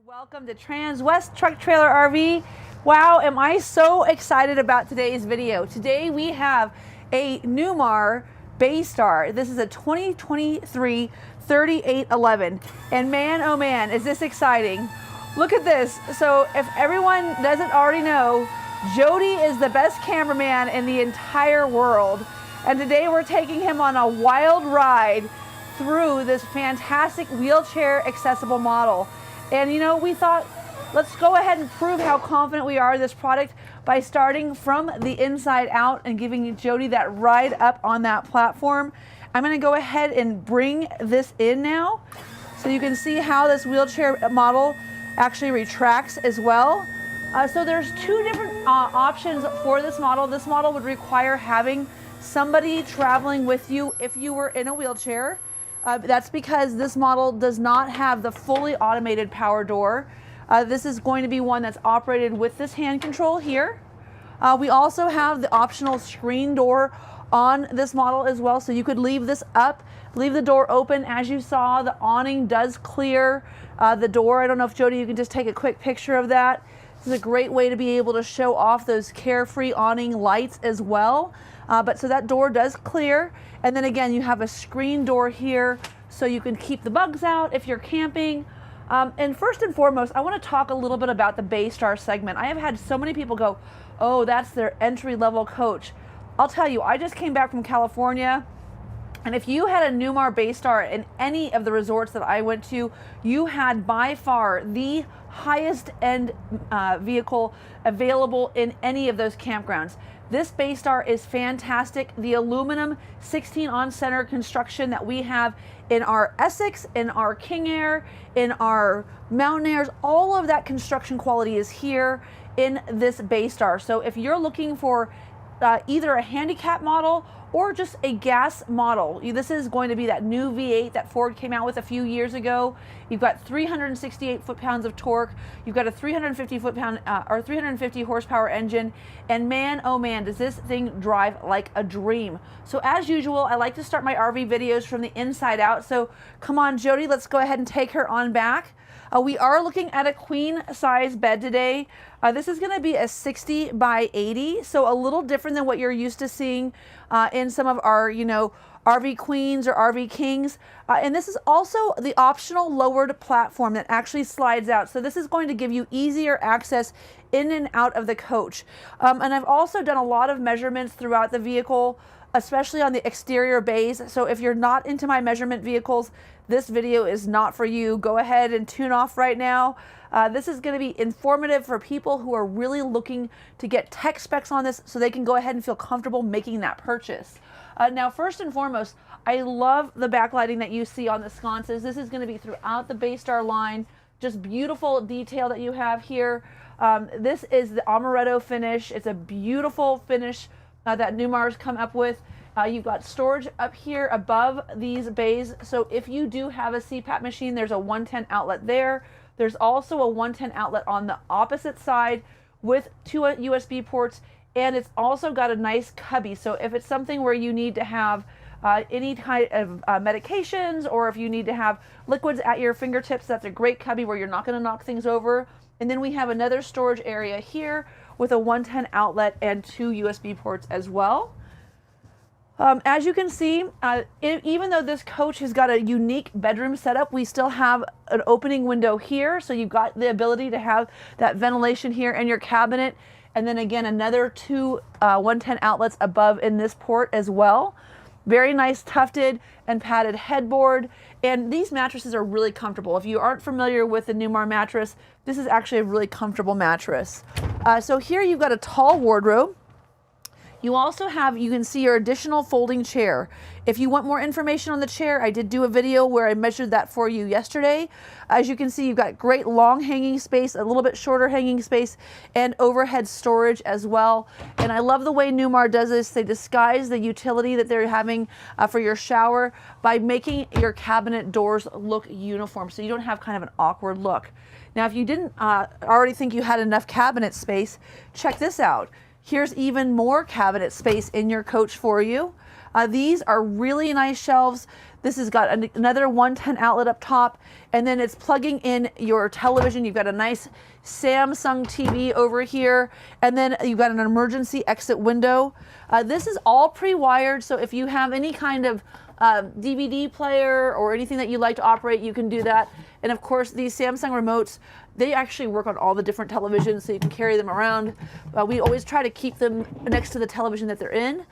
Welcome to Transwest Truck Trailer RV. Wow, am I so excited about today's video. Today we have a Newmar Bay Star. This is a 2023 3811. And man, oh man, is this exciting. Look at this. So if everyone doesn't already know, Jody is the best cameraman in the entire world. And today we're taking him on a wild ride through this fantastic wheelchair accessible model. And you know, we thought, let's go ahead and prove how confident we are in this product by starting from the inside out and giving Jody that ride up on that platform. I'm gonna go ahead and bring this in now so you can see how this wheelchair model actually retracts as well. So there's two different options for this model. This model would require having somebody traveling with you if you were in a wheelchair. That's because this model does not have the fully automated power door. This is going to be one that's operated with this hand control here. We also have the optional screen door on this model as well, so you could leave this up, leave the door open. As you saw, the awning does clear the door. I don't know if Jody, you can just take a quick picture of that. This is a great way to be able to show off those carefree awning lights as well. But so that door does clear. And then again, you have a screen door here so you can keep the bugs out if you're camping. And first and foremost, I want to talk a little bit about the Bay Star segment. I have had so many people go, oh, that's their entry-level coach. I'll tell you, I just came back from California, and if you had a Newmar Bay Star in any of the resorts that I went to, you had by far the highest end vehicle available in any of those campgrounds. This Bay Star is fantastic. The aluminum 16 on center construction that we have in our Essex, in our King Air, in our Mountain Airs, all of that construction quality is here in this Bay Star. So if you're looking for either a handicap model or just a gas model, this is going to be that new V8 that Ford came out with a few years ago. You've got 368 foot-pounds of torque. You've got a 350 horsepower engine, and man, oh man, does this thing drive like a dream. So as usual, I like to start my RV videos from the inside out. So come on, Jody, let's go ahead and take her on back. We are looking at a queen size bed today. This is going to be a 60 by 80, so a little different than what you're used to seeing in some of our, RV queens or RV kings. And this is also the optional lowered platform that actually slides out. So this is going to give you easier access in and out of the coach. And I've also done a lot of measurements throughout the vehicle, especially on the exterior bays. So if you're not into my measurement vehicles, this video is not for you. Go ahead and tune off right now. This is going to be informative for people who are really looking to get tech specs on this so they can go ahead and feel comfortable making that purchase. Now, first and foremost, I love the backlighting that you see on the sconces. This is going to be throughout the Bay Star line. Just beautiful detail that you have here. This is the amaretto finish. It's a beautiful finish that Newmar's come up with. You've got storage up here above these bays. So if you do have a CPAP machine, there's a 110 outlet there. There's also a 110 outlet on the opposite side with two USB ports, and it's also got a nice cubby. So if it's something where you need to have any kind of medications, or if you need to have liquids at your fingertips, that's a great cubby where you're not going to knock things over. And then we have another storage area here with a 110 outlet and two USB ports as well. As you can see, even though this coach has got a unique bedroom setup, we still have an opening window here. So you've got the ability to have that ventilation here in your cabinet. And then again, another two 110 outlets above in this port as well. Very nice tufted and padded headboard. And these mattresses are really comfortable. If you aren't familiar with the Newmar mattress, this is actually a really comfortable mattress. So here you've got a tall wardrobe. You also have, you can see your additional folding chair. If you want more information on the chair, I did do a video where I measured that for you yesterday. As you can see, you've got great long hanging space, a little bit shorter hanging space, and overhead storage as well. And I love the way Newmar does this. They disguise the utility that they're having for your shower by making your cabinet doors look uniform, so you don't have kind of an awkward look. Now, if you didn't already think you had enough cabinet space, check this out. Here's even more cabinet space in your coach for you. These are really nice shelves. This has got another 110 outlet up top, and then it's plugging in your television. You've got a nice Samsung TV over here, and then you've got an emergency exit window. This is all pre-wired, so if you have any kind of DVD player or anything that you like to operate, you can do that. And of course, these Samsung remotes, they actually work on all the different televisions, so you can carry them around. We always try to keep them next to the television that they're in.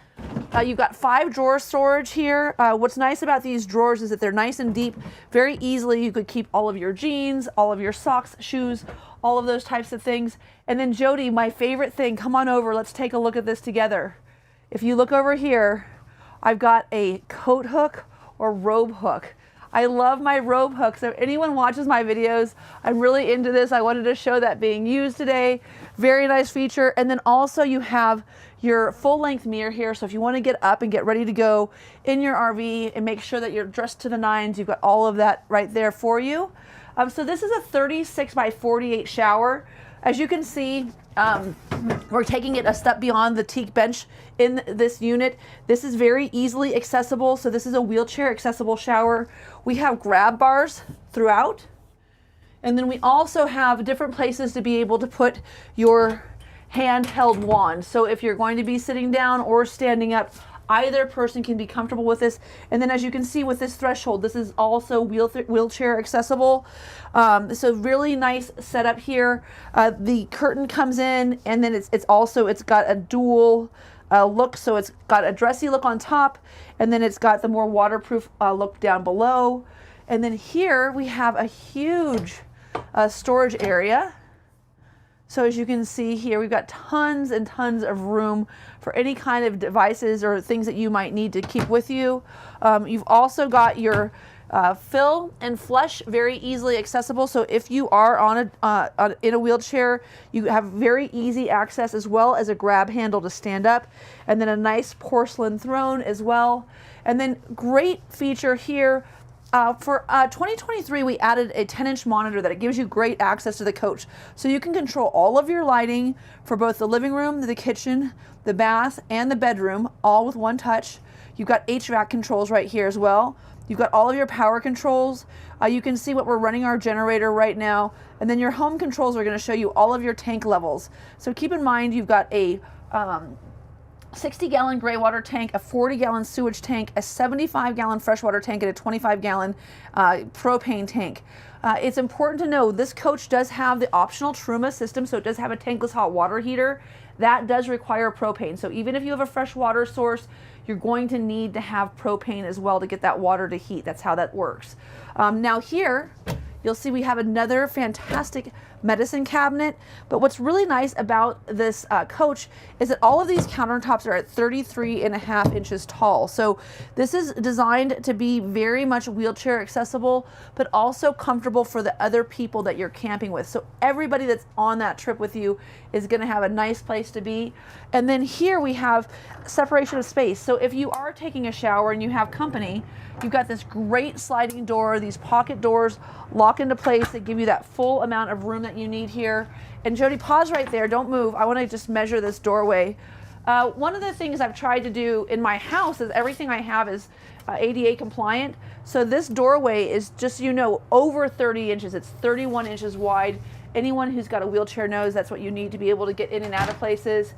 You've got 5 drawer storage here. What's nice about these drawers is that they're nice and deep. Very easily you could keep all of your jeans, all of your socks, shoes, all of those types of things. And then Jody, my favorite thing, come on over, let's take a look at this together. If you look over here, I've got a coat hook or robe hook. I love my robe hook, so if anyone watches my videos, I'm really into this. I wanted to show that being used today. Very nice feature. And then also you have your full-length mirror here, so if you want to get up and get ready to go in your RV and make sure that you're dressed to the nines, you've got all of that right there for you. So this is a 36 by 48 shower. As you can see, we're taking it a step beyond the teak bench in this unit. This is very easily accessible. So this is a wheelchair accessible shower. We have grab bars throughout. And then we also have different places to be able to put your handheld wand. So if you're going to be sitting down or standing up, either person can be comfortable with this. And then as you can see with this threshold, this is also wheelchair accessible. So really nice setup here. The curtain comes in, and then it's got a dual look. So it's got a dressy look on top, and then it's got the more waterproof look down below. And then here we have a huge storage area. So as you can see here, we've got tons and tons of room for any kind of devices or things that you might need to keep with you. You've also got your fill and flush, very easily accessible. So if you are in a wheelchair, you have very easy access, as well as a grab handle to stand up, and then a nice porcelain throne as well. And then great feature here. For 2023, we added a 10-inch monitor that gives you great access to the coach. So you can control all of your lighting for both the living room, the kitchen, the bath, and the bedroom, all with one touch. You've got HVAC controls right here as well. You've got all of your power controls. You can see what we're running our generator right now. And then your home controls are going to show you all of your tank levels. So keep in mind, you've got a 60-gallon gray water tank, a 40-gallon sewage tank, a 75-gallon freshwater tank, and a 25-gallon propane tank. It's important to know this coach does have the optional Truma system, so it does have a tankless hot water heater. That does require propane. So even if you have a fresh water source, you're going to need to have propane as well to get that water to heat. That's how that works. Now here, you'll see we have another fantastic medicine cabinet. But what's really nice about this coach is that all of these countertops are at 33.5 inches tall. So this is designed to be very much wheelchair accessible, but also comfortable for the other people that you're camping with. So everybody that's on that trip with you is going to have a nice place to be. And then here we have separation of space. So if you are taking a shower and you have company, you've got this great sliding door. These pocket doors lock into place. They give you that full amount of room that you need here. And Jody, pause right there. Don't move. I want to just measure this doorway. One of the things I've tried to do in my house is everything I have is ADA compliant. So this doorway is, just so you know, over 30 inches. It's 31 inches wide. Anyone who's got a wheelchair knows that's what you need to be able to get in and out of places.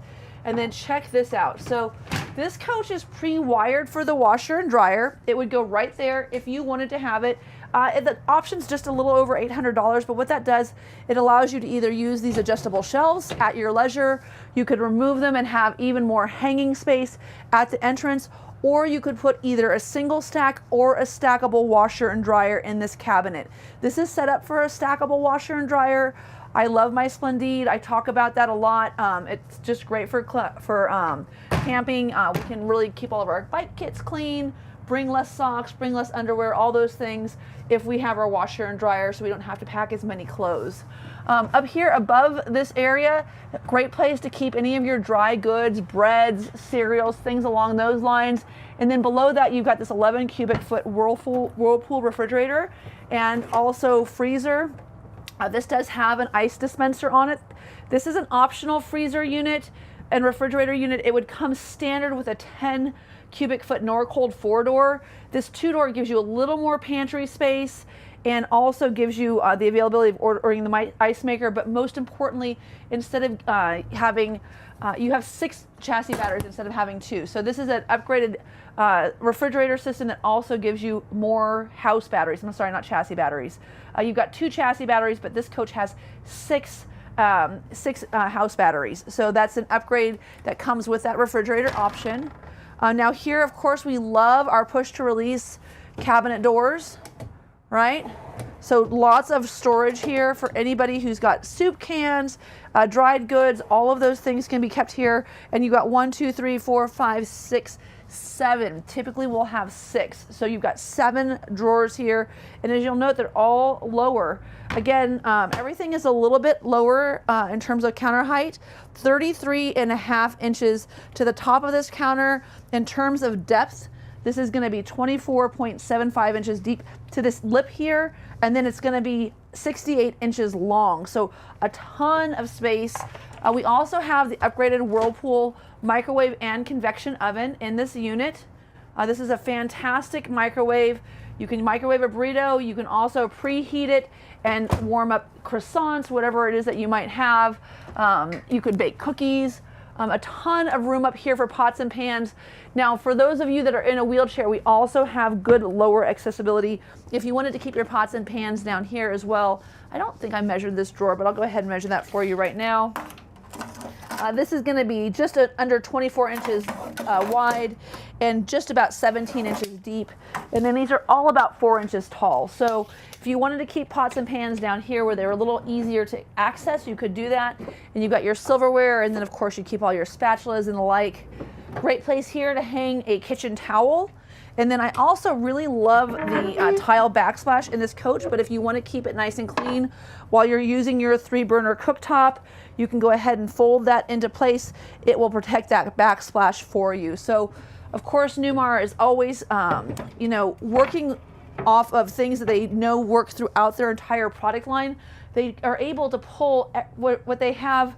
And then check this out. So this coach is pre-wired for the washer and dryer. It would go right there if you wanted to have it. The option's just a little over $800, but what that does, it allows you to either use these adjustable shelves at your leisure. You could remove them and have even more hanging space at the entrance, or you could put either a single stack or a stackable washer and dryer in this cabinet. This is set up for a stackable washer and dryer. I love my Splendide. I talk about that a lot. It's just great for camping. We can really keep all of our bike kits clean, bring less socks, bring less underwear, all those things if we have our washer and dryer, so we don't have to pack as many clothes. Up here above this area, great place to keep any of your dry goods, breads, cereals, things along those lines. And then below that, you've got this 11 cubic foot Whirlpool refrigerator and also freezer. This does have an ice dispenser on it. This is an optional freezer unit and refrigerator unit. It would come standard with a 10 cubic foot Norcold 4-door. This 2-door gives you a little more pantry space and also gives you the availability of ordering the ice maker, but most importantly, instead of having, you have 6 chassis batteries instead of having 2. So this is an upgraded refrigerator system that also gives you more house batteries. I'm sorry, not chassis batteries. You've got 2 chassis batteries, but this coach has 6 house batteries. So that's an upgrade that comes with that refrigerator option. Now here, of course, we love our push to release cabinet doors, right? So lots of storage here for anybody who's got soup cans, dried goods, all of those things can be kept here. And you've got 1, 2, 3, 4, 5, 6, 7. Typically we'll have 6. So you've got 7 drawers here. And as you'll note, they're all lower. Again, everything is a little bit lower in terms of counter height, 33.5 inches to the top of this counter. In terms of depth, this is going to be 24.75 inches deep to this lip here, and then it's going to be 68 inches long. So a ton of space. We also have the upgraded Whirlpool microwave and convection oven in this unit. This is a fantastic microwave. You can microwave a burrito. You can also preheat it and warm up croissants, whatever it is that you might have. You could bake cookies. A ton of room up here for pots and pans. Now, for those of you that are in a wheelchair, we also have good lower accessibility. If you wanted to keep your pots and pans down here as well, I don't think I measured this drawer, but I'll go ahead and measure that for you right now. This is going to be just under 24 inches wide and just about 17 inches deep. And then these are all about 4 inches tall. So if you wanted to keep pots and pans down here where they're a little easier to access, you could do that. And you've got your silverware, and then of course you keep all your spatulas and the like. Great place here to hang a kitchen towel. And then I also really love the tile backsplash in this coach, but if you want to keep it nice and clean while you're using your 3-burner cooktop, you can go ahead and fold that into place. It will protect that backsplash for you. So of course Newmar is always you know, working off of things that they know work throughout their entire product line. They are able to pull what they have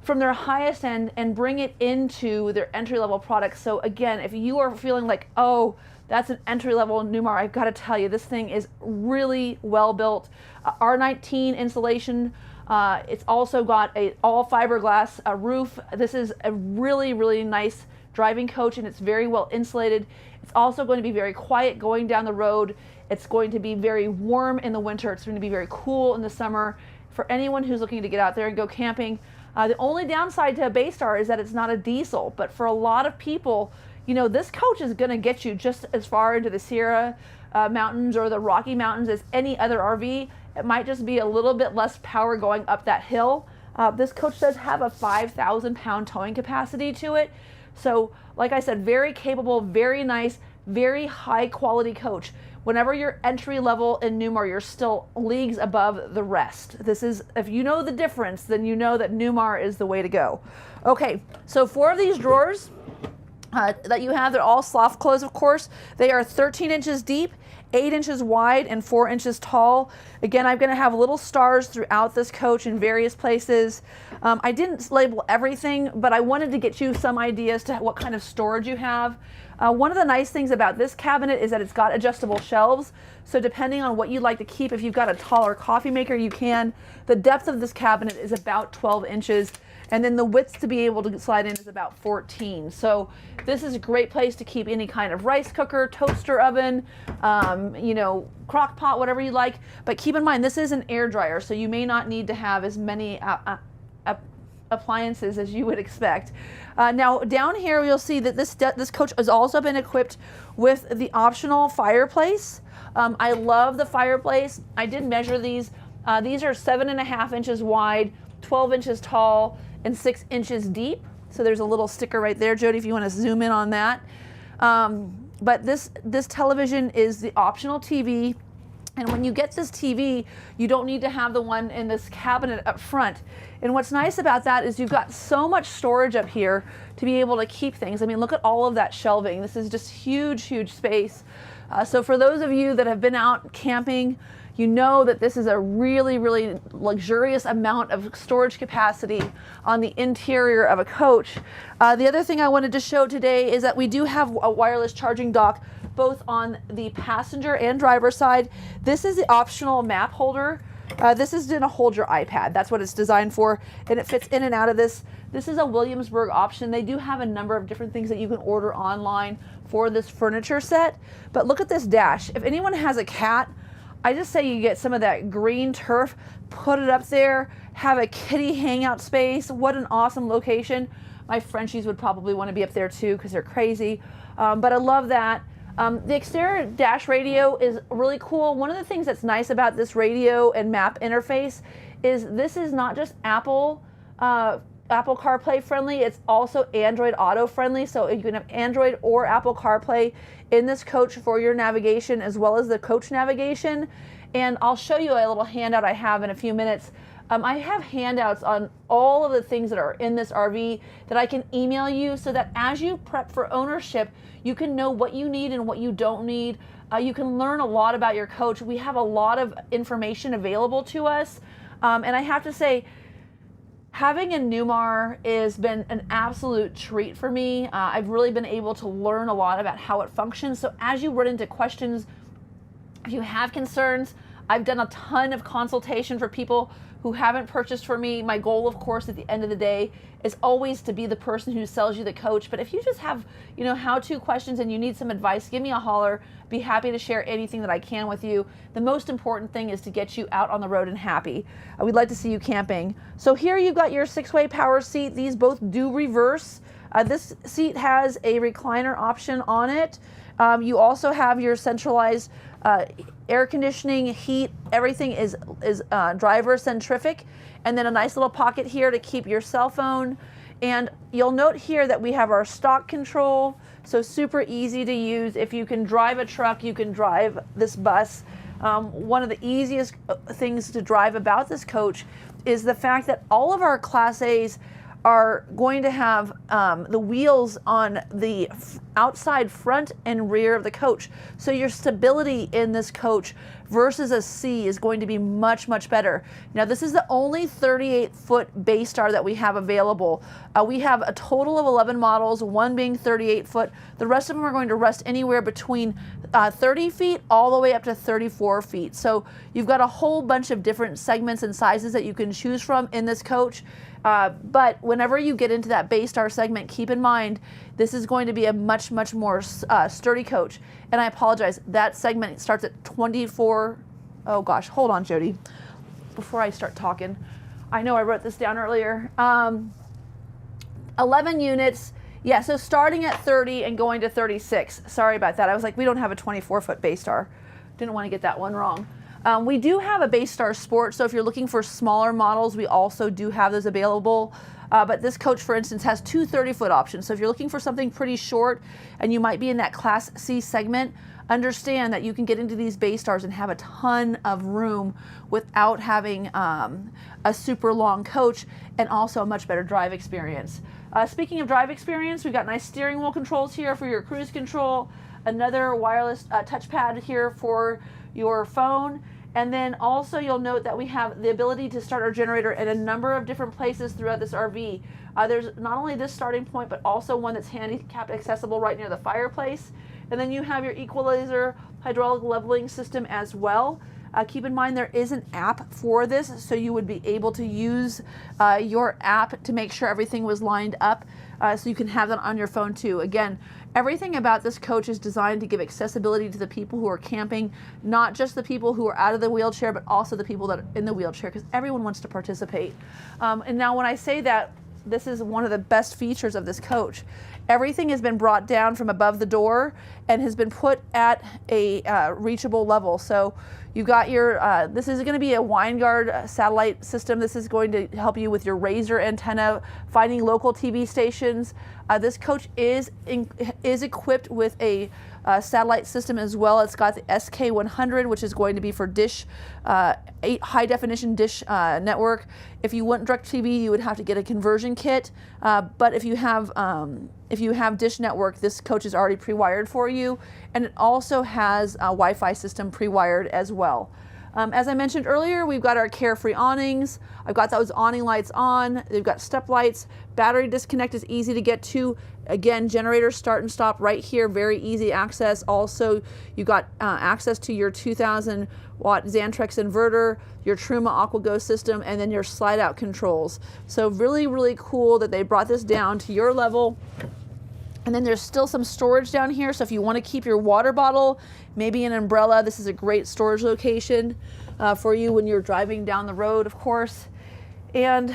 from their highest end and bring it into their entry-level products. So again, if you are feeling like, oh, that's an entry-level Newmar, I've got to tell you, this thing is really well built. R19 insulation. It's also got a all fiberglass roof. This is a really, really nice driving coach, and it's very well insulated. It's also going to be very quiet going down the road. It's going to be very warm in the winter. It's going to be very cool in the summer. For anyone who's looking to get out there and go camping, the only downside to a Bay Star is that it's not a diesel, but for a lot of people, you know, this coach is going to get you just as far into the Sierra Mountains or the Rocky Mountains as any other RV. It might just be a little bit less power going up that hill. This coach does have a 5,000-pound towing capacity to it. So, like I said, very capable, very nice, very high quality coach. Whenever you're entry level in Newmar, you're still leagues above the rest. This is, if you know the difference, then you know that Newmar is the way to go. Okay, so 4 of these drawers that you have, they're all soft close, of course. They are 13 inches deep, 8 inches wide, and 4 inches tall. Again, I'm gonna have little stars throughout this coach in various places. I didn't label everything, but I wanted to get you some ideas to what kind of storage you have. One of the nice things about this cabinet is that it's got adjustable shelves. So depending on what you'd like to keep, if you've got a taller coffee maker, you can. The depth of this cabinet is about 12 inches. And then the width to be able to slide in is about 14. So this is a great place to keep any kind of rice cooker, toaster oven, you know, crock pot, whatever you like. But keep in mind, this is an air dryer, so you may not need to have as many appliances as you would expect. Now down here you'll see that this coach has also been equipped with the optional fireplace. I love the fireplace. I did measure these. These are 7.5 inches wide, 12 inches tall, and 6 inches deep. So there's a little sticker right there, Jody, if you want to zoom in on that. But this television is the optional TV. And when you get this TV, you don't need to have the one in this cabinet up front. And what's nice about that is you've got so much storage up here to be able to keep things. I mean, look at all of that shelving. This is just huge, huge space. So for those of you that have been out camping, you know that this is a really, really luxurious amount of storage capacity on the interior of a coach. The other thing I wanted to show today is that we do have a wireless charging dock both on the passenger and driver side. This is the optional map holder. This is going to hold your iPad. That's what it's designed for, and it fits in and out of this. This is a Williamsburg option. They do have a number of different things that you can order online for this furniture set. But look at this dash. If anyone has a cat, I just say you get some of that green turf, put it up there, have a kitty hangout space. What an awesome location. My Frenchies would probably want to be up there too because they're crazy. But I love that. The exterior dash radio is really cool. One of the things that's nice about this radio and map interface is this is not just Apple CarPlay friendly, it's also Android Auto friendly. So you can have Android or Apple CarPlay in this coach for your navigation as well as the coach navigation. And I'll show you a little handout I have in a few minutes. I have handouts on all of the things that are in this RV that I can email you so that as you prep for ownership, you can know what you need and what you don't need. You can learn a lot about your coach. We have a lot of information available to us. And I have to say, having a Newmar has been an absolute treat for me. I've really been able to learn a lot about how it functions. So as you run into questions, if you have concerns, I've done a ton of consultation for people who haven't purchased for me. My goal, of course, at the end of the day is always to be the person who sells you the coach. But if you just have, how-to questions and you need some advice, give me a holler. Be happy to share anything that I can with you. The most important thing is to get you out on the road and happy. We'd like to see you camping. So here you've got your 6-way power seat. These both do reverse. This seat has a recliner option on it. You also have your centralized air conditioning, heat, everything is driver centrific, and then a nice little pocket here to keep your cell phone. And you'll note here that we have our stock control, so super easy to use. If you can drive a truck, you can drive this bus. One of the easiest things to drive about this coach is the fact that all of our Class A's are going to have the wheels on the outside front and rear of the coach. So your stability in this coach versus a C is going to be much, much better. Now this is the only 38-foot Bay Star that we have available. We have a total of 11 models, one being 38 foot. The rest of them are going to rest anywhere between 30 feet all the way up to 34 feet. So you've got a whole bunch of different segments and sizes that you can choose from in this coach. But whenever you get into that Bay Star segment, keep in mind, this is going to be a much, much more sturdy coach. And I apologize, that segment starts at 24, oh gosh, hold on, Jody, before I start talking. I know I wrote this down earlier. 11 units, yeah, so starting at 30 and going to 36. Sorry about that. I was like, we don't have a 24-foot Bay Star. Didn't want to get that one wrong. We do have a Bay Star Sport, so if you're looking for smaller models, we also do have those available. But this coach, for instance, has two 30-foot options. So if you're looking for something pretty short and you might be in that Class C segment, understand that you can get into these Bay Stars and have a ton of room without having a super long coach and also a much better drive experience. Speaking of drive experience, we've got nice steering wheel controls here for your cruise control, another wireless touchpad here for your phone. And then also you'll note that we have the ability to start our generator at a number of different places throughout this RV. There's not only this starting point, but also one that's handicap accessible right near the fireplace. And then you have your equalizer hydraulic leveling system as well. Keep in mind there is an app for this, so you would be able to use your app to make sure everything was lined up, so you can have that on your phone too. Again, everything about this coach is designed to give accessibility to the people who are camping, not just the people who are out of the wheelchair, but also the people that are in the wheelchair, because everyone wants to participate. And now when I say that, this is one of the best features of this coach. Everything has been brought down from above the door and has been put at a reachable level. So you've got your, this is going to be a WineGuard satellite system. This is going to help you with your Razor antenna, finding local TV stations. This coach is equipped with a satellite system as well. It's got the SK100, which is going to be for dish, high definition dish network. If you want DirecTV, you would have to get a conversion kit. But if you have dish network, this coach is already pre-wired for you, and it also has a Wi-Fi system pre-wired as well. As I mentioned earlier, we've got our Carefree awnings. I've got those awning lights on. They've got step lights. Battery disconnect is easy to get to. Again, generator start and stop right here, very easy access. Also, you got access to your 2,000 watt Xantrex inverter, your Truma AquaGo system, and then your slide out controls. So really, really cool that they brought this down to your level. And then there's still some storage down here, so if you want to keep your water bottle, maybe an umbrella, this is a great storage location for you when you're driving down the road, of course. And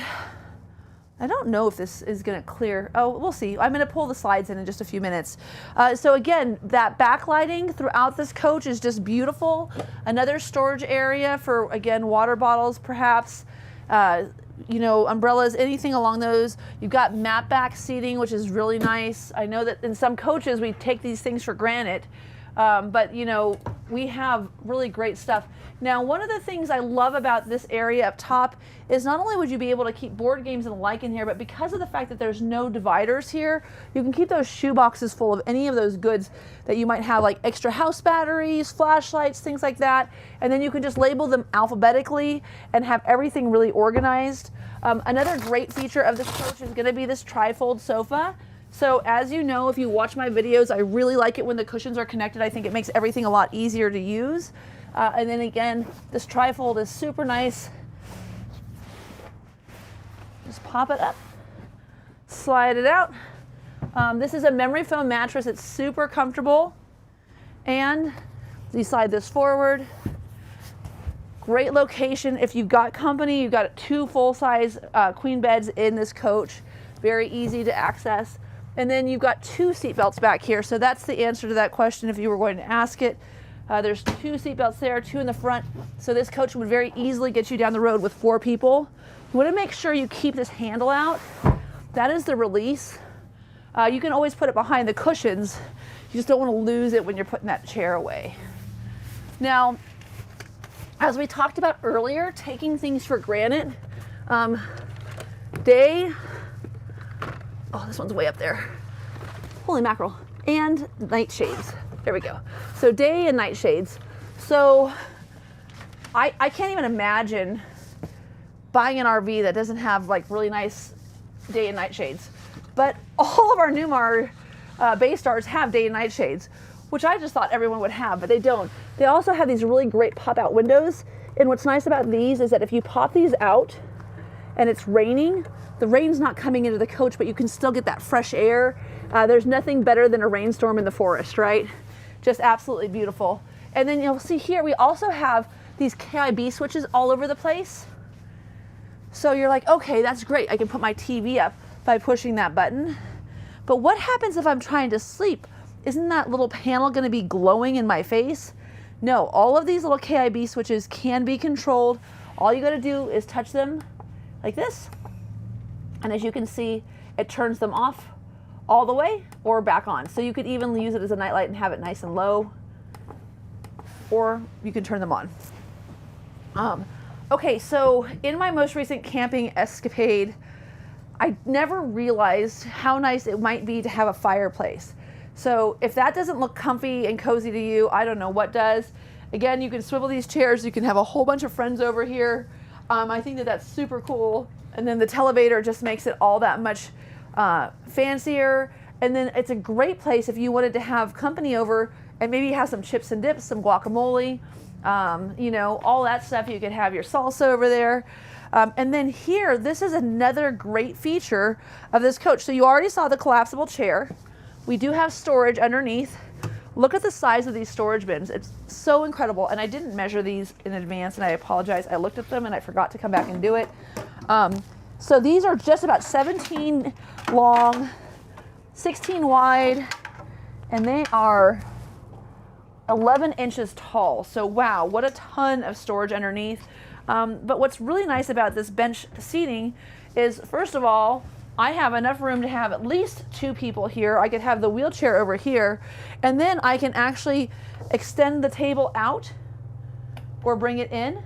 I don't know if this is going to clear. Oh, we'll see. I'm going to pull the slides in just a few minutes. So again, that backlighting throughout this coach is just beautiful. Another storage area for, again, water bottles, perhaps. You know, umbrellas, anything along those. You've got map back seating, which is really nice. I know that in some coaches we take these things for granted, but you know, we have really great stuff. Now, one of the things I love about this area up top is not only would you be able to keep board games and the like in here, but because of the fact that there's no dividers here, you can keep those shoe boxes full of any of those goods that you might have, like extra house batteries, flashlights, things like that. And then you can just label them alphabetically and have everything really organized. Another great feature of this coach is going to be this trifold sofa. So as you know, if you watch my videos, I really like it when the cushions are connected. I think it makes everything a lot easier to use. And then again, this trifold is super nice. Just pop it up, slide it out. This is a memory foam mattress. It's super comfortable. And you slide this forward. Great location. If you've got company, you've got 2 full-size queen beds in this coach. Very easy to access. And then you've got 2 seat belts back here. So that's the answer to that question if you were going to ask it. There's 2 seat belts there, 2 in the front. So this coach would very easily get you down the road with 4 people. You want to make sure you keep this handle out. That is the release. You can always put it behind the cushions. You just don't want to lose it when you're putting that chair away. Now, as we talked about earlier, taking things for granted, day, oh, this one's way up there. Holy mackerel. And night shades. There we go. So day and night shades. So I can't even imagine buying an RV that doesn't have like really nice day and night shades. But all of our Newmar Bay Stars have day and night shades, which I just thought everyone would have, but they don't. They also have these really great pop-out windows. And what's nice about these is that if you pop these out and it's raining, the rain's not coming into the coach, but you can still get that fresh air. There's nothing better than a rainstorm in the forest, right? Just absolutely beautiful. And then you'll see here, we also have these KIB switches all over the place. So you're like, okay, that's great. I can put my TV up by pushing that button. But what happens if I'm trying to sleep? Isn't that little panel going to be glowing in my face? No, all of these little KIB switches can be controlled. All you got to do is touch them like this. And as you can see, it turns them off all the way or back on. So you could even use it as a nightlight and have it nice and low, or you can turn them on. Okay, so in my most recent camping escapade, I never realized how nice it might be to have a fireplace. So if that doesn't look comfy and cozy to you, I don't know what does. Again, you can swivel these chairs. You can have a whole bunch of friends over here. I think that that's super cool. And then the televator just makes it all that much fancier. And then it's a great place if you wanted to have company over and maybe have some chips and dips, some guacamole, you know, all that stuff. You could have your salsa over there. And then here, this is another great feature of this coach. So you already saw the collapsible chair. We do have storage underneath. Look at the size of these storage bins. It's so incredible. And I didn't measure these in advance, and I apologize. I looked at them and I forgot to come back and do it. So these are just about 17 long, 16 wide, and they are 11 inches tall. So wow, what a ton of storage underneath. But what's really nice about this bench seating is, first of all, I have enough room to have at least 2 people here. I could have the wheelchair over here, and then I can actually extend the table out or bring it in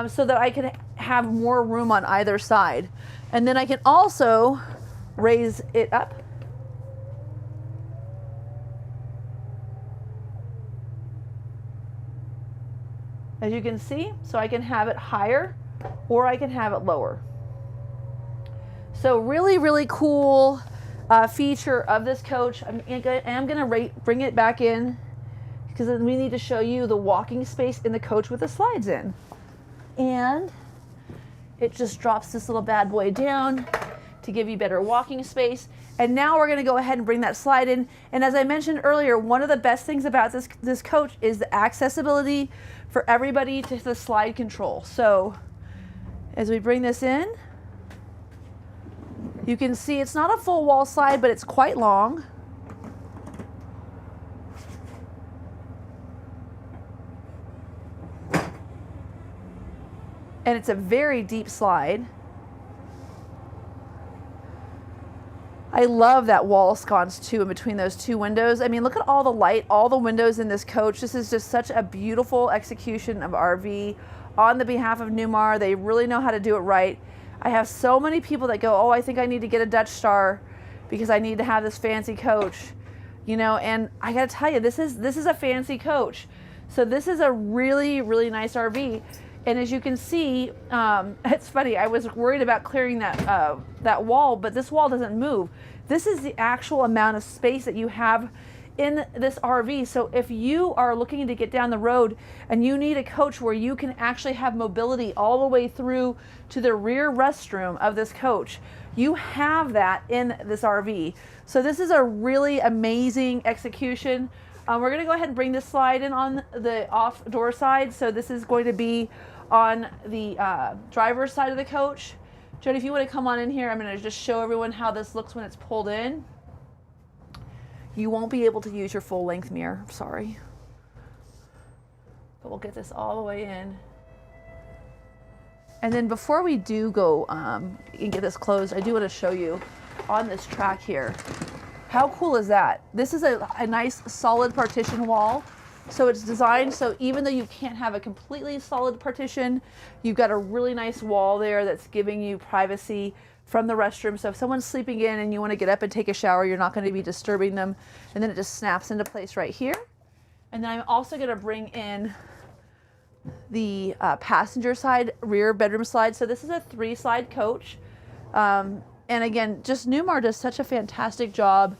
so that I can have more room on either side. And then I can also raise it up. As you can see, so I can have it higher or I can have it lower. So really, really cool feature of this coach. I'm gonna bring it back in because then we need to show you the walking space in the coach with the slides in. And it just drops this little bad boy down to give you better walking space. And now we're gonna go ahead and bring that slide in. And as I mentioned earlier, one of the best things about this coach is the accessibility for everybody to the slide control. So as we bring this in, you can see it's not a full wall slide, but it's quite long. And it's a very deep slide. I love that wall sconce too in between those 2 windows. I mean, look at all the light, all the windows in this coach. This is just such a beautiful execution of RV on the behalf of Newmar. They really know how to do it right. I have so many people that go, oh, I think I need to get a Dutch Star because I need to have this fancy coach, you know, and I gotta tell you, this is a fancy coach. So this is a really, really nice RV. And as you can see, it's funny, I was worried about clearing that wall, but this wall doesn't move. This is the actual amount of space that you have in this RV. So if you are looking to get down the road and you need a coach where you can actually have mobility all the way through to the rear restroom of this coach, you have that in this RV. So this is a really amazing execution. We're gonna go ahead and bring this slide in on the off door side. So this is going to be on the driver's side of the coach. Jody, if you want to come on in here, I'm gonna just show everyone how this looks when it's pulled in. You won't be able to use your full length mirror, sorry. But we'll get this all the way in. And then before we do go and get this closed, I do want to show you on this track here. How cool is that? This is a nice solid partition wall. So it's designed so even though you can't have a completely solid partition, you've got a really nice wall there that's giving you privacy from the restroom. So if someone's sleeping in and you want to get up and take a shower, you're not going to be disturbing them. And then it just snaps into place right here. And then I'm also going to bring in the passenger side rear bedroom slide. So this is a 3-slide coach. And again, just Newmar does such a fantastic job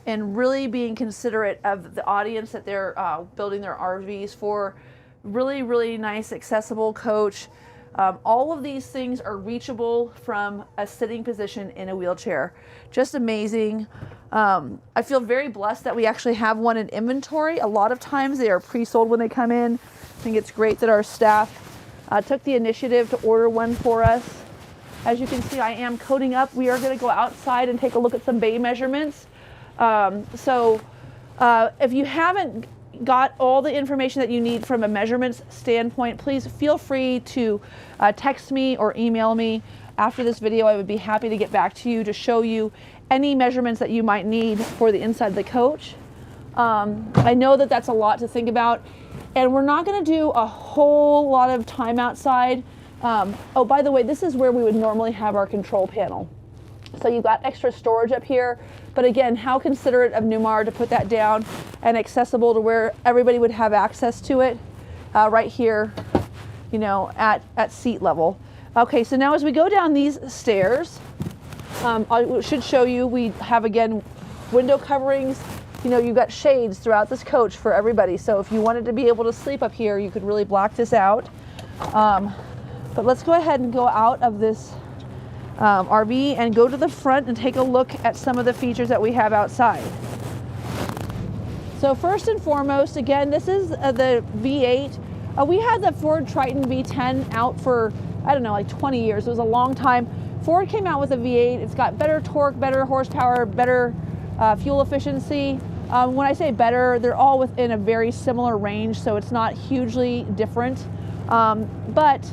in really being considerate of the audience that they're building their RVs for. Really, really nice, accessible coach. All of these things are reachable from a sitting position in a wheelchair. Just amazing. I feel very blessed that we actually have one in inventory. A lot of times they are pre-sold when they come in. I think it's great that our staff took the initiative to order one for us. As you can see, I am coating up. We are going to go outside and take a look at some bay measurements. If you haven't got all the information that you need from a measurements standpoint, please feel free to text me or email me after this video. I would be happy to get back to you to show you any measurements that you might need for the inside of the coach. I know that that's a lot to think about, and we're not going to do a whole lot of time outside. Oh, by the way, this is where we would normally have our control panel. So you've got extra storage up here, but again, how considerate of Newmar to put that down and accessible to where everybody would have access to it right here, you know, at seat level. Okay, so now as we go down these stairs, I should show you, we have again window coverings. You know, you've got shades throughout this coach for everybody. So if you wanted to be able to sleep up here, you could really block this out. But let's go ahead and go out of this RV and go to the front and take a look at some of the features that we have outside. So first and foremost, again, this is the V8. We had the Ford Triton V10 out for, I don't know, like 20 years. It was a long time. Ford came out with a V8. It's got better torque, better horsepower, better fuel efficiency. When I say better, they're all within a very similar range, so it's not hugely different. But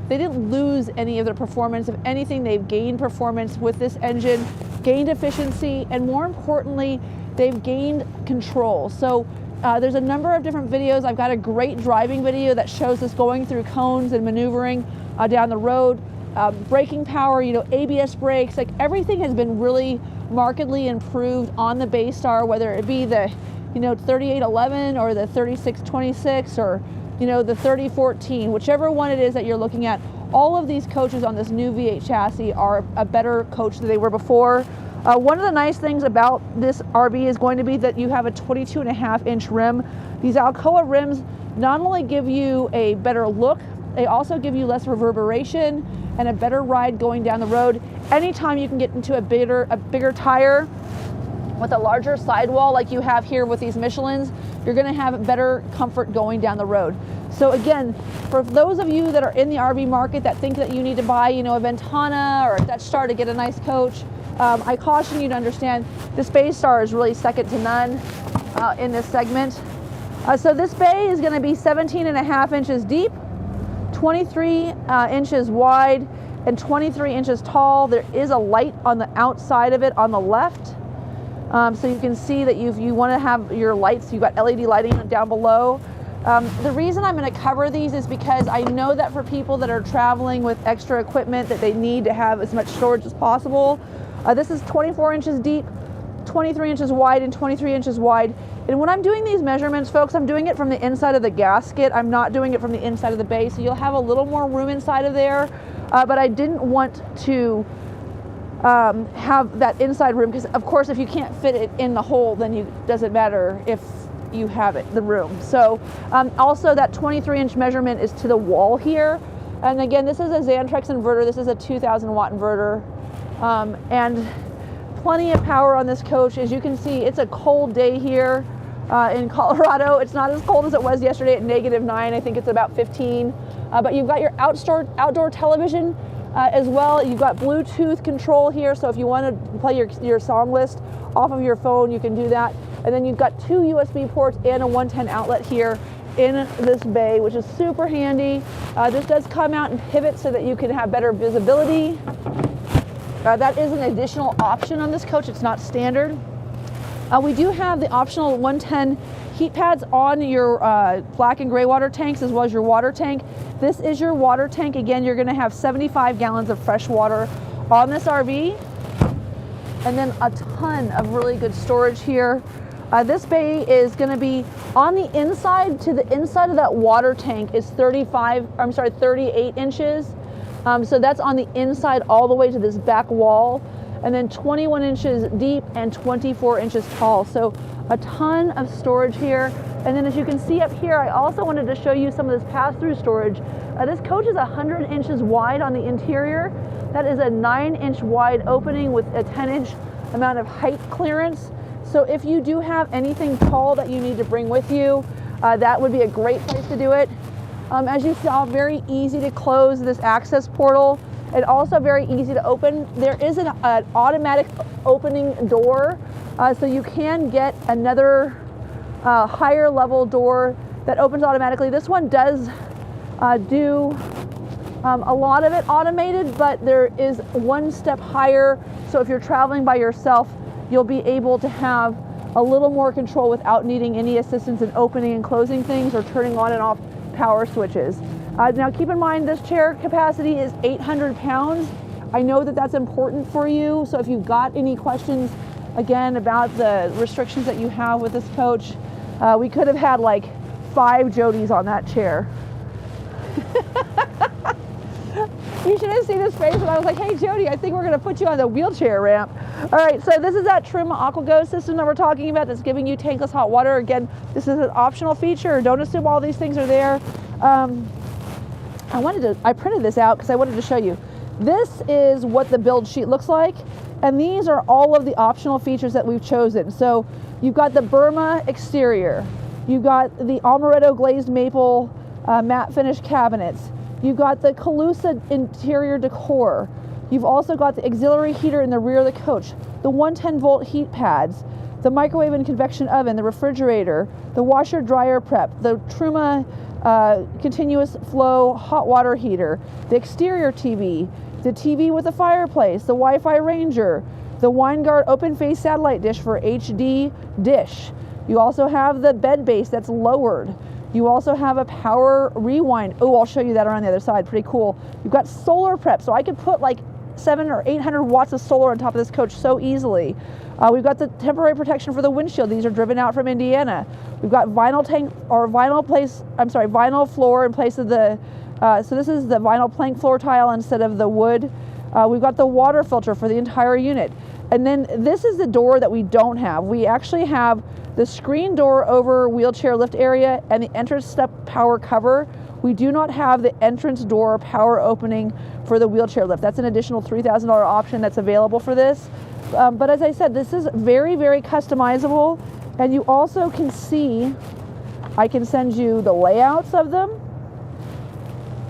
they didn't lose any of their performance. If anything, they've gained performance with this engine, gained efficiency, and more importantly, they've gained control. So there's a number of different videos. I've got a great driving video that shows us going through cones and maneuvering down the road. Braking power, you know, ABS brakes, like everything has been really markedly improved on the Bay Star, whether it be the, you know, 3811 or the 3626 or, you know, the 3014, whichever one it is that you're looking at. All of these coaches on this new V8 chassis are a better coach than they were before. One of the nice things about this RV is going to be that you have a 22.5-inch rim. These Alcoa rims not only give you a better look, they also give you less reverberation and a better ride going down the road. Anytime you can get into a bigger tire with a larger sidewall like you have here with these Michelins, you're gonna have better comfort going down the road. So again, for those of you that are in the RV market that think that you need to buy, you know, a Ventana or a Dutch Star to get a nice coach, I caution you to understand this Bay Star is really second to none in this segment. So this bay is gonna be 17.5 inches deep, 23 inches wide, and 23 inches tall. There is a light on the outside of it on the left. So you can see that if you want to have your lights, you've got LED lighting down below. The reason I'm going to cover these is because I know that for people that are traveling with extra equipment that they need to have as much storage as possible. This is 24 inches deep, 23 inches wide, and 23 inches wide. And when I'm doing these measurements, folks, I'm doing it from the inside of the gasket. I'm not doing it from the inside of the bay, so you'll have a little more room inside of there. But I didn't want to have that inside room because, of course, if you can't fit it in the hole, then it doesn't matter if you have the room. So also that 23-inch measurement is to the wall here. And again, this is a Xantrex inverter. This is a 2,000 watt inverter. And plenty of power on this coach. As you can see, it's a cold day here in Colorado. It's not as cold as it was yesterday at -9. I think it's about 15. But you've got your outdoor television as well. You've got Bluetooth control here, so if you want to play your song list off of your phone, you can do that. And then you've got 2 USB ports and a 110 outlet here in this bay, which is super handy. This does come out and pivot so that you can have better visibility. That is an additional option on this coach. It's not standard. We do have the optional 110 heat pads on your black and gray water tanks as well as your water tank. This is your water tank. Again, you're going to have 75 gallons of fresh water on this RV, and then a ton of really good storage here. This bay is going to be on the inside. To the inside of that water tank is 38 inches. So that's on the inside all the way to this back wall, and then 21 inches deep and 24 inches tall. So a ton of storage here. And then as you can see up here, I also wanted to show you some of this pass-through storage. This coach is 100 inches wide on the interior. That is a 9-inch wide opening with a 10-inch amount of height clearance. So if you do have anything tall that you need to bring with you, that would be a great place to do it. As you saw, very easy to close this access portal, and also very easy to open. There is an automatic opening door, so you can get another higher level door that opens automatically. This one does do a lot of it automated, but there is one step higher. So if you're traveling by yourself, you'll be able to have a little more control without needing any assistance in opening and closing things or turning on and off power switches. Now keep in mind, this chair capacity is 800 pounds. I know that that's important for you, so if you've got any questions again about the restrictions that you have with this coach, we could have had like 5 Jodys on that chair. You should have seen his face when I was like, hey Jody, I think we're gonna put you on the wheelchair ramp. All right, so this is that Trim AquaGo system that we're talking about that's giving you tankless hot water. Again, this is an optional feature. Don't assume all these things are there. I printed this out because I wanted to show you. This is what the build sheet looks like, and these are all of the optional features that we've chosen. So you've got the Burma exterior, you've got the Amaretto glazed maple matte finish cabinets, you've got the Calusa interior decor, you've also got the auxiliary heater in the rear of the coach, the 110 volt heat pads, the microwave and convection oven, the refrigerator, the washer dryer prep, the Truma continuous flow hot water heater, the exterior TV, the TV with a fireplace, the Wi-Fi Ranger, the Winegard open face satellite dish for HD dish. You also have the bed base that's lowered. You also have a power rewind. Oh, I'll show you that around the other side. Pretty cool. You've got solar prep, so I could put like 700 or 800 watts of solar on top of this coach so easily. We've got the temporary protection for the windshield. These are driven out from Indiana. We've got vinyl floor in place of the, so this is the vinyl plank floor tile instead of the wood. We've got the water filter for the entire unit. And then this is the door that we don't have. We actually have the screen door over wheelchair lift area and the entrance step power cover. We do not have the entrance door power opening for the wheelchair lift. That's an additional $3,000 option that's available for this. But as I said, this is very, very customizable. And you also can see, I can send you the layouts of them,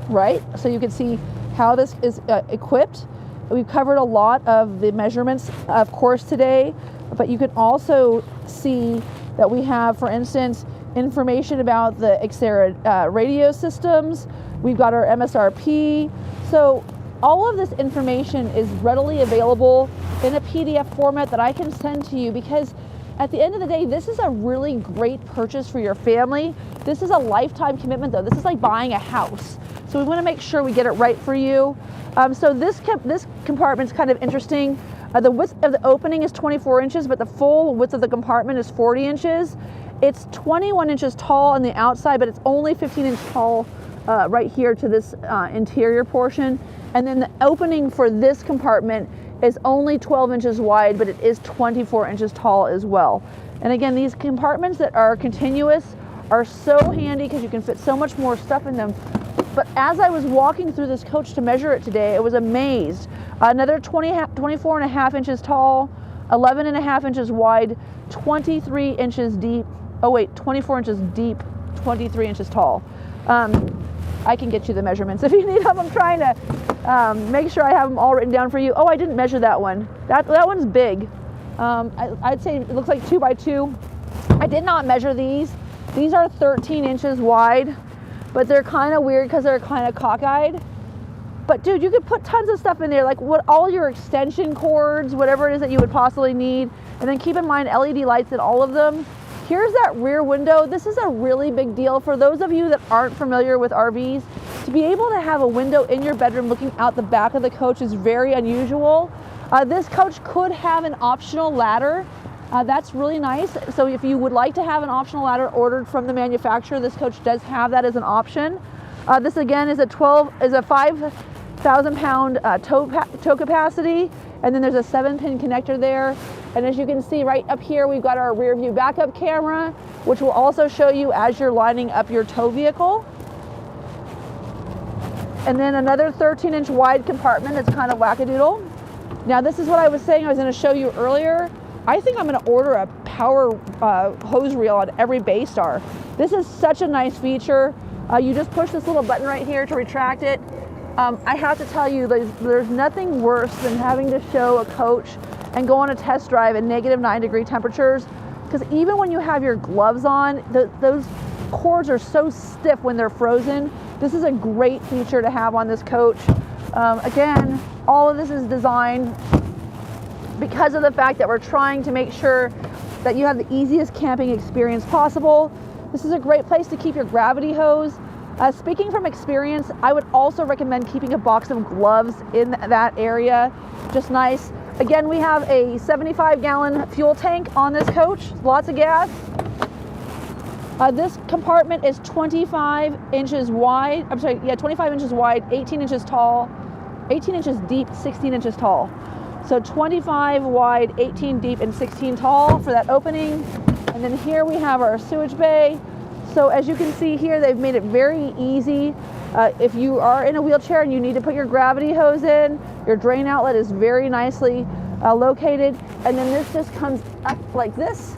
right? So you can see how this is equipped. We've covered a lot of the measurements, of course, today, but you can also see that we have, for instance, information about the Xterra radio systems. We've got our MSRP. So all of this information is readily available in a PDF format that I can send to you, because at the end of the day, this is a really great purchase for your family. This is a lifetime commitment though. This is like buying a house. So we want to make sure we get it right for you. So this compartment's kind of interesting. The width of the opening is 24 inches, but the full width of the compartment is 40 inches. It's 21 inches tall on the outside, but it's only 15 inches tall right here to this interior portion. And then the opening for this compartment is only 12 inches wide, but it is 24 inches tall as well. And again, these compartments that are continuous are so handy because you can fit so much more stuff in them. But as I was walking through this coach to measure it today, I was amazed. Another 24 and a half inches tall, 11 and a half inches wide, 23 inches deep. Oh wait, 24 inches deep, 23 inches tall. I can get you the measurements if you need them. I'm trying to make sure I have them all written down for you. Oh, I didn't measure that one. That one's big. I'd say it looks like 2 by 2. I did not measure these. These are 13 inches wide, but they're kind of weird because they're kind of cockeyed. But dude, you could put tons of stuff in there, like all your extension cords, whatever it is that you would possibly need. And then keep in mind LED lights in all of them. Here's that rear window. This is a really big deal for those of you that aren't familiar with RVs. To be able to have a window in your bedroom looking out the back of the coach is very unusual. This coach could have an optional ladder. That's really nice. So if you would like to have an optional ladder ordered from the manufacturer, this coach does have that as an option. This again is a 5,000 pound tow capacity, and then there's a 7-pin connector there. And as you can see right up here, we've got our rear view backup camera, which will also show you as you're lining up your tow vehicle. And then another 13-inch wide compartment that's kind of wackadoodle. Now this is what I was saying I was going to show you earlier. I think I'm going to order a power hose reel on every Bay Star. This is such a nice feature. You just push this little button right here to retract it. I have to tell you, there's nothing worse than having to show a coach and go on a test drive in -9-degree temperatures, because even when you have your gloves on, those cords are so stiff when they're frozen. This is a great feature to have on this coach. Again, all of this is designed because of the fact that we're trying to make sure that you have the easiest camping experience possible. This is a great place to keep your gravity hose. Speaking from experience, I would also recommend keeping a box of gloves in that area. Just nice. Again, we have a 75-gallon fuel tank on this coach, lots of gas. This compartment is 25 inches wide. I'm sorry, yeah, 25 inches wide, 18 inches tall, 18 inches deep, 16 inches tall. So 25 wide, 18 deep, and 16 tall for that opening. And then here we have our sewage bay. So as you can see here, they've made it very easy. If you are in a wheelchair and you need to put your gravity hose in, your drain outlet is very nicely located. And then this just comes up like this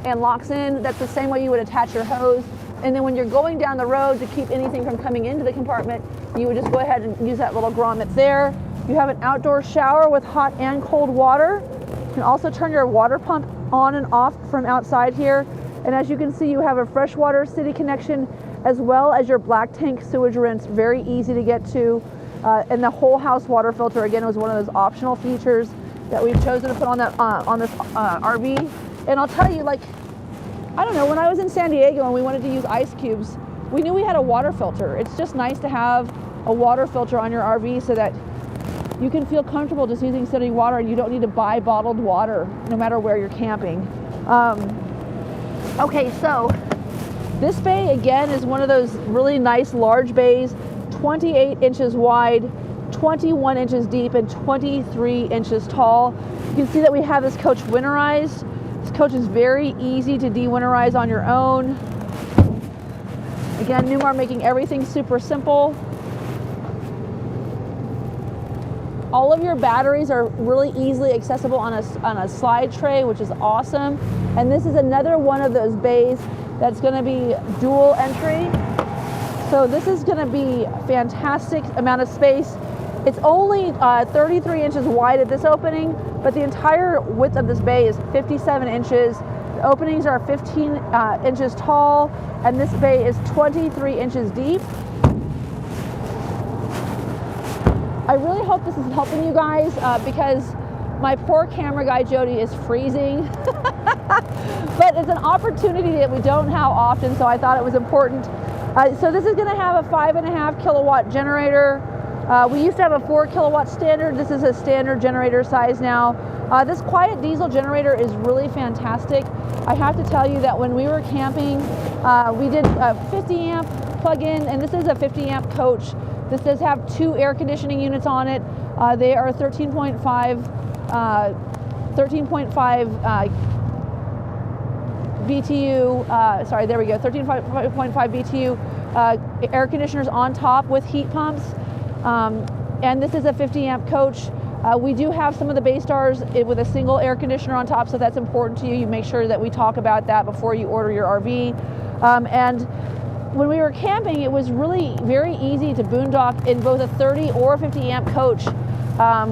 and locks in. That's the same way you would attach your hose. And then when you're going down the road to keep anything from coming into the compartment, you would just go ahead and use that little grommet there. You have an outdoor shower with hot and cold water. can also turn your water pump on and off from outside here. And as you can see, you have a freshwater city connection as well as your black tank sewage rinse, very easy to get to. And the whole house water filter, again, was one of those optional features that we've chosen to put on that on this RV. And I'll tell you, like, I don't know, when I was in San Diego and we wanted to use ice cubes, we knew we had a water filter. It's just nice to have a water filter on your RV so that you can feel comfortable just using city water and you don't need to buy bottled water no matter where you're camping. Okay, so this bay, again, is one of those really nice large bays, 28 inches wide, 21 inches deep, and 23 inches tall. You can see that we have this coach winterized. This coach is very easy to de-winterize on your own. Again, Newmar making everything super simple. All of your batteries are really easily accessible on a slide tray, which is awesome. And this is another one of those bays that's going to be dual entry. So this is going to be a fantastic amount of space. It's only 33 inches wide at this opening, but the entire width of this bay is 57 inches. The openings are 15 inches tall, and this bay is 23 inches deep. I really hope this is helping you guys because my poor camera guy Jody is freezing. But it's an opportunity that we don't have often, so I thought it was important. So this is going to have a 5.5 kilowatt generator. We used to have a 4 kilowatt standard. This is a standard generator size now. This quiet diesel generator is really fantastic. I have to tell you that when we were camping, we did a 50 amp plug-in, and this is a 50 amp coach. This does have 2 air conditioning units on it. They are 13.5 BTU, sorry, there we go, 13.5 BTU air conditioners on top with heat pumps. And this is a 50 amp coach. We do have some of the Bay Stars with a single air conditioner on top, so that's important to you. You make sure that we talk about that before you order your RV. And when we were camping, it was really very easy to boondock in both a 30 or 50 amp coach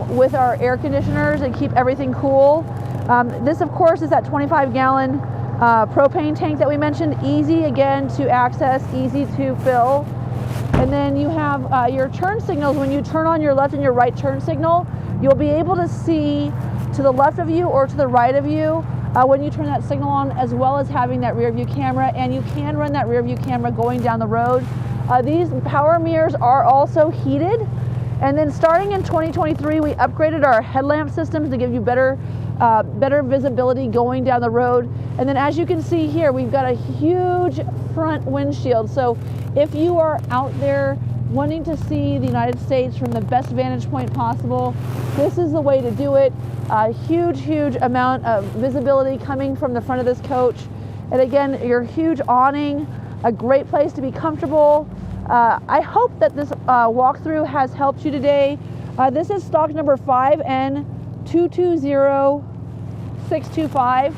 with our air conditioners and keep everything cool. This, of course, is that 25 gallon propane tank that we mentioned. Easy, again, to access, easy to fill. And then you have your turn signals. When you turn on your left and your right turn signal, you'll be able to see to the left of you or to the right of you when you turn that signal on, as well as having that rear view camera. And you can run that rear view camera going down the road. These power mirrors are also heated. And then starting in 2023, we upgraded our headlamp systems to give you better visibility going down the road. And then as you can see here, we've got a huge front windshield. So if you are out there wanting to see the United States from the best vantage point possible, this is the way to do it. A huge amount of visibility coming from the front of this coach. And again, your huge awning, a great place to be comfortable. I hope that this walkthrough has helped you today. This is stock number 5N220625.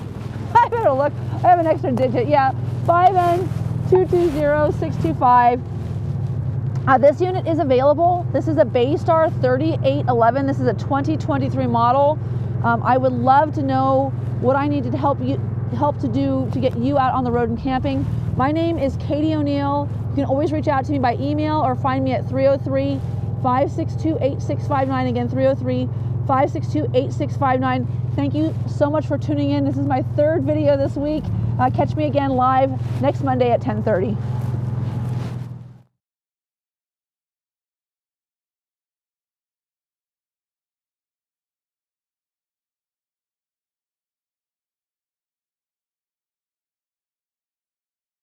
I better look, I have an extra digit, yeah, 5N220625. This unit is available. This is a Bay Star 3811. This is a 2023 model. I would love to know what I need to help to do to get you out on the road and camping. My name is Katie O'Neill. You can always reach out to me by email or find me at 303-562-8659. Again, 303-562-8659. Thank you so much for tuning in. This is my 3rd video this week. Catch me again live next Monday at 10:30.